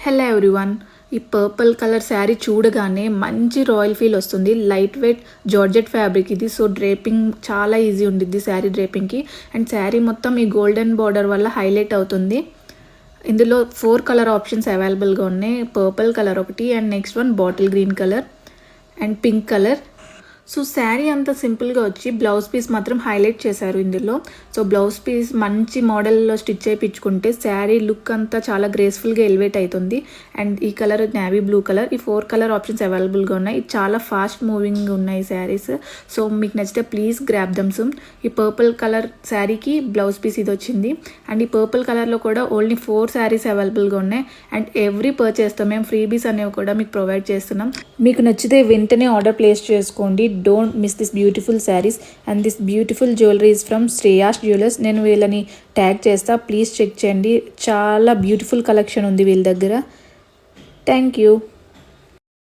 Hello everyone, ఈ purple colour sari చూడగానే మంచి రాయల్ ఫీల్ వస్తుంది. లైట్ వెయిట్ జార్జెట్ ఫ్యాబ్రిక్ ఇది. సో డ్రేపింగ్ చాలా ఈజీ ఉండిద్ది శారీ డ్రేపింగ్కి. అండ్ శారీ మొత్తం ఈ గోల్డెన్ బార్డర్ వల్ల హైలైట్ అవుతుంది. ఇందులో 4 కలర్ ఆప్షన్స్ అవైలబుల్గా ఉన్నాయి. పర్పుల్ కలర్ ఒకటి, and next one bottle green colour and pink colour. So sari అంతా సింపుల్గా వచ్చి బ్లౌజ్ పీస్ మాత్రం హైలైట్ చేశారు ఇందులో. సో బ్లౌజ్ పీస్ మంచి మోడల్లో స్టిచ్ చేయించుకుంటే శారీ లుక్ అంతా చాలా గ్రేస్ఫుల్గా ఎలివేట్ అవుతుంది. అండ్ ఈ కలర్ నేవీ బ్లూ కలర్, ఈ 4 కలర్ ఆప్షన్స్ అవైలబుల్గా ఉన్నాయి. ఇది చాలా ఫాస్ట్ మూవింగ్ ఉన్నాయి శారీస్. సో మీకు నచ్చితే ప్లీజ్ గ్రాబ్ దమ్ సూన్. ఈ పర్పుల్ కలర్ శారీకి బ్లౌజ్ పీస్ ఇది వచ్చింది. అండ్ ఈ పర్పుల్ కలర్లో కూడా ఓన్లీ 4 శారీస్ అవైలబుల్గా ఉన్నాయి. అండ్ ఎవ్రీ పర్చేస్తో మేము ఫ్రీబీస్ అనేవి కూడా మీకు ప్రొవైడ్ చేస్తున్నాం. మీకు నచ్చితే వెంటనే ఆర్డర్ ప్లేస్ చేసుకోండి. Don't miss this beautiful sarees, and this beautiful jewelry is from Shreyas Jewelers. నేను వీళ్ళని ట్యాగ్ చేస్తా, ప్లీజ్ చెక్ చేయండి. చాలా బ్యూటిఫుల్ కలెక్షన్ ఉంది వీళ్ళ దగ్గర. Thank you.